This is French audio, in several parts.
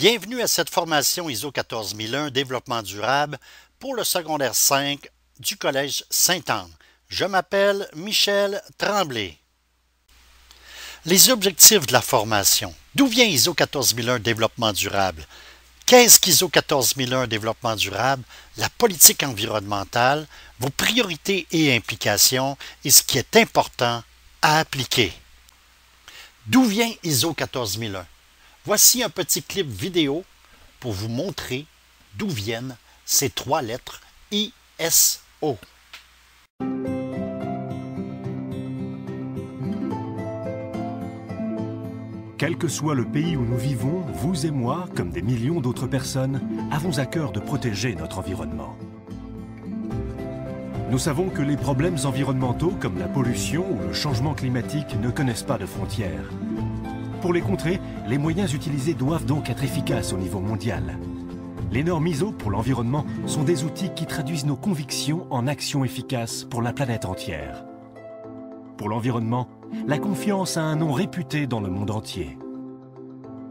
Bienvenue à cette formation ISO 14001 Développement durable pour le secondaire 5 du Collège Sainte-Anne. Je m'appelle Michel Tremblay. Les objectifs de la formation. D'où vient ISO 14001 Développement durable? Qu'est-ce qu'ISO 14001 Développement durable? La politique environnementale, vos priorités et implications et ce qui est important à appliquer. D'où vient ISO 14001? Voici un petit clip vidéo pour vous montrer d'où viennent ces trois lettres ISO. Quel que soit le pays où nous vivons, vous et moi, comme des millions d'autres personnes, avons à cœur de protéger notre environnement. Nous savons que les problèmes environnementaux comme la pollution ou le changement climatique ne connaissent pas de frontières. Pour les contrer, les moyens utilisés doivent donc être efficaces au niveau mondial. Les normes ISO pour l'environnement sont des outils qui traduisent nos convictions en actions efficaces pour la planète entière. Pour l'environnement, la confiance a un nom réputé dans le monde entier.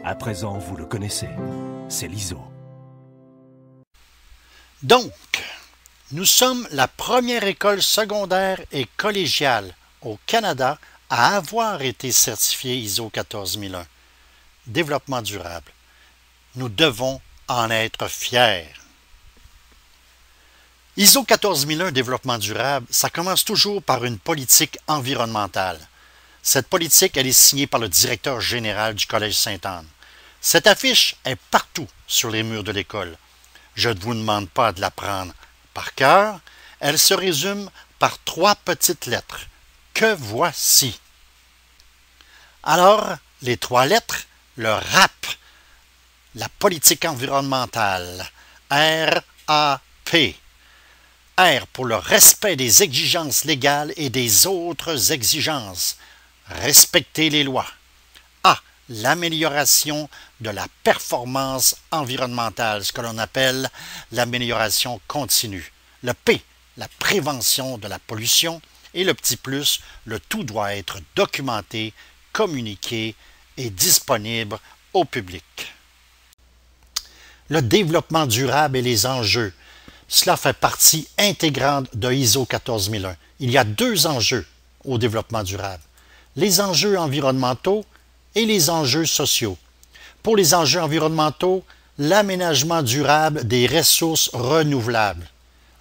À présent, vous le connaissez, c'est l'ISO. Donc, nous sommes la première école secondaire et collégiale au Canada à avoir été certifiée ISO 14001. Développement durable. Nous devons en être fiers. ISO 14001 Développement durable, ça commence toujours par une politique environnementale. Cette politique, elle est signée par le directeur général du Collège Sainte-Anne. Cette affiche est partout sur les murs de l'école. Je ne vous demande pas de la prendre par cœur. Elle se résume par trois petites lettres, que voici. Alors, les trois lettres, le RAP, la politique environnementale, R-A-P. R pour le respect des exigences légales et des autres exigences. Respecter les lois. A. L'amélioration de la performance environnementale, ce que l'on appelle l'amélioration continue. Le P. La prévention de la pollution. Et le petit plus, le tout doit être documenté, communiqué et disponible au public. Le développement durable et les enjeux. Cela fait partie intégrante de ISO 14001. Il y a deux enjeux au développement durable. Les enjeux environnementaux et les enjeux sociaux. Pour les enjeux environnementaux, l'aménagement durable des ressources renouvelables.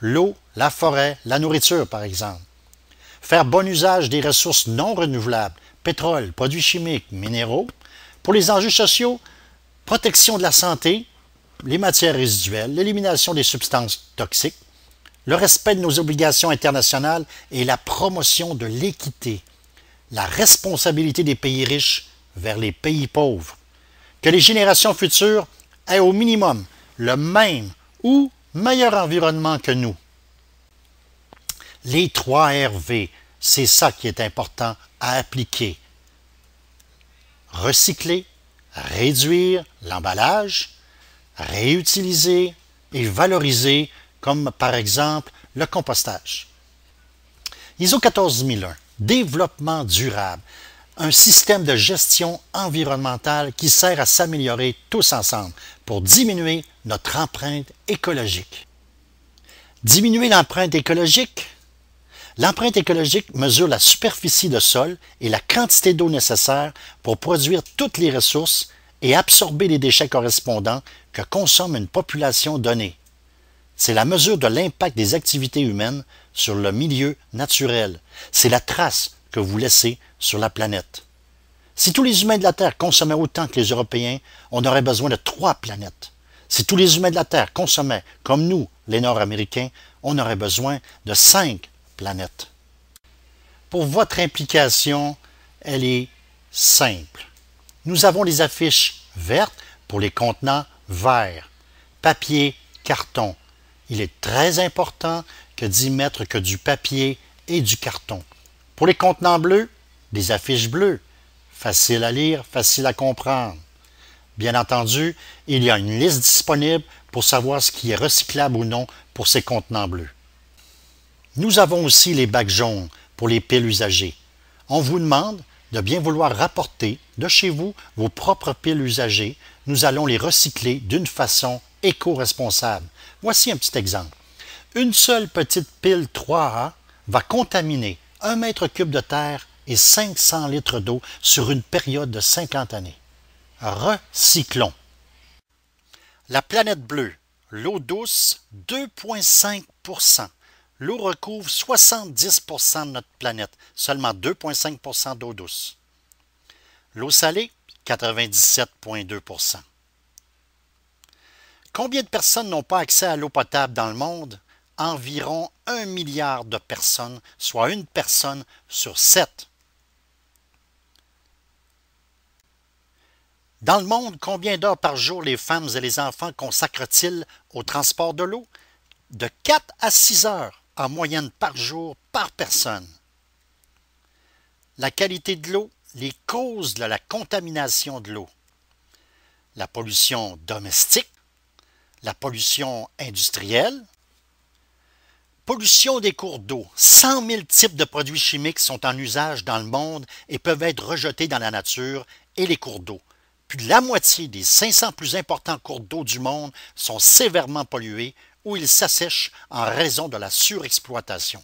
L'eau, la forêt, la nourriture par exemple. Faire bon usage des ressources non renouvelables, pétrole, produits chimiques, minéraux. Pour les enjeux sociaux, protection de la santé, les matières résiduelles, l'élimination des substances toxiques, le respect de nos obligations internationales et la promotion de l'équité, la responsabilité des pays riches vers les pays pauvres, que les générations futures aient au minimum le même ou meilleur environnement que nous. Les 3 RV, c'est ça qui est important à appliquer. Recycler, réduire l'emballage, réutiliser et valoriser, comme par exemple le compostage. ISO 14001, développement durable, un système de gestion environnementale qui sert à s'améliorer tous ensemble pour diminuer notre empreinte écologique. Diminuer l'empreinte écologique? L'empreinte écologique mesure la superficie de sol et la quantité d'eau nécessaire pour produire toutes les ressources et absorber les déchets correspondants que consomme une population donnée. C'est la mesure de l'impact des activités humaines sur le milieu naturel. C'est la trace que vous laissez sur la planète. Si tous les humains de la Terre consommaient autant que les Européens, on aurait besoin de 3 planètes. Si tous les humains de la Terre consommaient, comme nous, les Nord-Américains, on aurait besoin de 5 planètes. Pour votre implication, elle est simple. Nous avons les affiches vertes pour les contenants verts, papier, carton. Il est très important que d'y mettre que du papier et du carton. Pour les contenants bleus, des affiches bleues. Facile à lire, facile à comprendre. Bien entendu, il y a une liste disponible pour savoir ce qui est recyclable ou non pour ces contenants bleus. Nous avons aussi les bacs jaunes pour les piles usagées. On vous demande de bien vouloir rapporter de chez vous vos propres piles usagées. Nous allons les recycler d'une façon éco-responsable. Voici un petit exemple. Une seule petite pile 3A va contaminer 1 mètre cube de terre et 500 litres d'eau sur une période de 50 années. Recyclons. La planète bleue, l'eau douce, 2,5 %. L'eau recouvre 70 % de notre planète, seulement 2,5 % d'eau douce. L'eau salée, 97,2 %. Combien de personnes n'ont pas accès à l'eau potable dans le monde? Environ 1 milliard de personnes, soit une personne sur 7. Dans le monde, combien d'heures par jour les femmes et les enfants consacrent-ils au transport de l'eau? De 4 à 6 heures en moyenne par jour par personne. La qualité de l'eau, les causes de la contamination de l'eau. La pollution domestique, la pollution industrielle, pollution des cours d'eau. 100 000 types de produits chimiques sont en usage dans le monde et peuvent être rejetés dans la nature et les cours d'eau. Plus de la moitié des 500 plus importants cours d'eau du monde sont sévèrement pollués ou ils s'assèchent en raison de la surexploitation.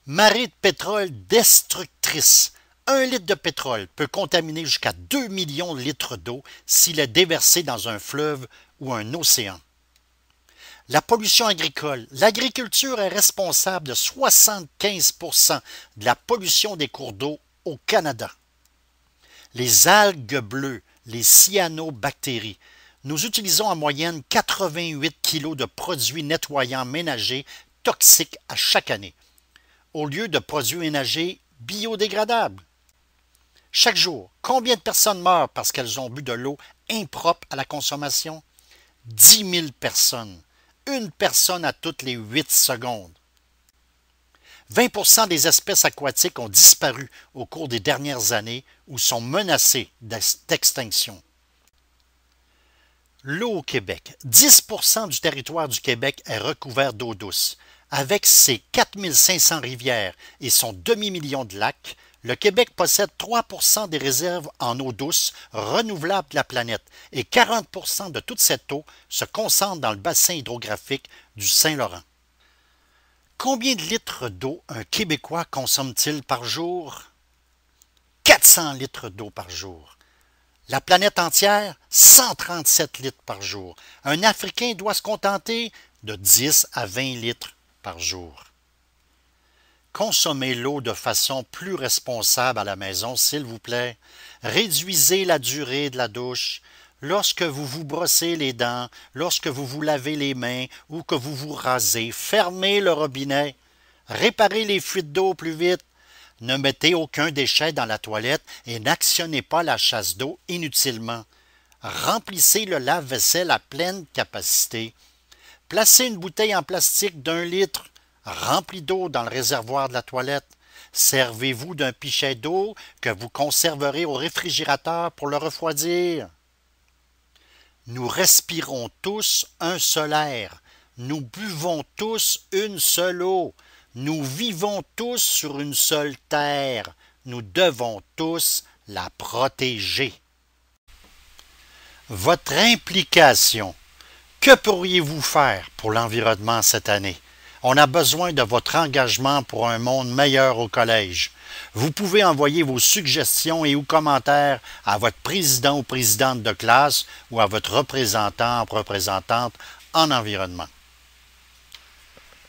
Marée de pétrole destructrice. 1 litre de pétrole peut contaminer jusqu'à 2 millions de litres d'eau s'il est déversé dans un fleuve ou un océan. La pollution agricole. L'agriculture est responsable de 75 % de la pollution des cours d'eau au Canada. Les algues bleues, les cyanobactéries. Nous utilisons en moyenne 88 kg de produits nettoyants ménagers toxiques à chaque année, au lieu de produits ménagers biodégradables. Chaque jour, combien de personnes meurent parce qu'elles ont bu de l'eau impropre à la consommation? 10 000 personnes. Une personne à toutes les 8 secondes. 20 % des espèces aquatiques ont disparu au cours des dernières années ou sont menacées d'extinction. L'eau au Québec. 10 % du territoire du Québec est recouvert d'eau douce. Avec ses 4 500 rivières et son demi-million de lacs, le Québec possède 3 % des réserves en eau douce renouvelable de la planète et 40 % de toute cette eau se concentre dans le bassin hydrographique du Saint-Laurent. Combien de litres d'eau un Québécois consomme-t-il par jour? 400 litres d'eau par jour. La planète entière, 137 litres par jour. Un Africain doit se contenter de 10 à 20 litres par jour. Consommez l'eau de façon plus responsable à la maison, s'il vous plaît. Réduisez la durée de la douche. Lorsque vous vous brossez les dents, lorsque vous vous lavez les mains ou que vous vous rasez, fermez le robinet. Réparez les fuites d'eau plus vite. Ne mettez aucun déchet dans la toilette et n'actionnez pas la chasse d'eau inutilement. Remplissez le lave-vaisselle à pleine capacité. Placez une bouteille en plastique d'1 litre remplie d'eau dans le réservoir de la toilette. Servez-vous d'un pichet d'eau que vous conserverez au réfrigérateur pour le refroidir. Nous respirons tous un seul air. Nous buvons tous une seule eau. Nous vivons tous sur une seule terre. Nous devons tous la protéger. Votre implication. Que pourriez-vous faire pour l'environnement cette année? On a besoin de votre engagement pour un monde meilleur au collège. Vous pouvez envoyer vos suggestions et ou commentaires à votre président ou présidente de classe ou à votre représentant ou représentante en environnement.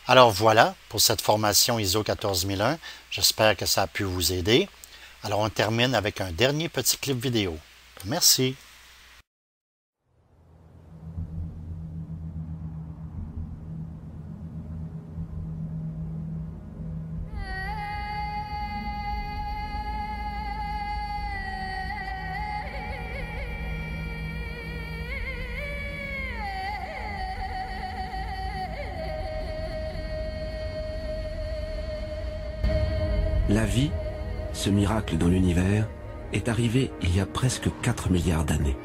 Alors voilà pour cette formation ISO 14001. J'espère que ça a pu vous aider. Alors on termine avec un dernier petit clip vidéo. Merci. La vie, ce miracle dans l'univers, est arrivé il y a presque 4 milliards d'années.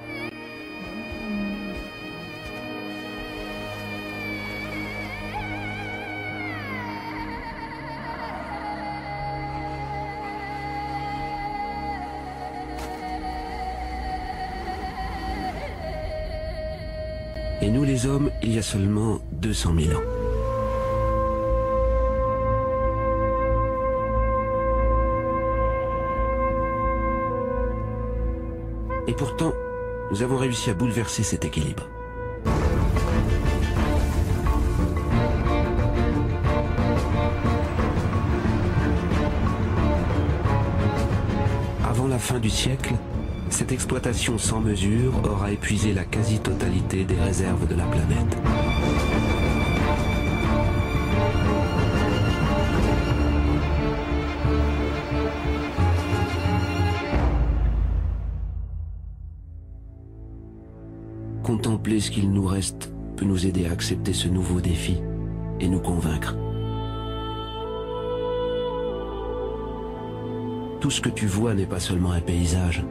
Et nous les hommes, il y a seulement 200 000 ans. Et pourtant, nous avons réussi à bouleverser cet équilibre. Avant la fin du siècle, cette exploitation sans mesure aura épuisé la quasi-totalité des réserves de la planète. Contempler ce qu'il nous reste peut nous aider à accepter ce nouveau défi et nous convaincre. Tout ce que tu vois n'est pas seulement un paysage.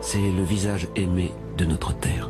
C'est le visage aimé de notre terre.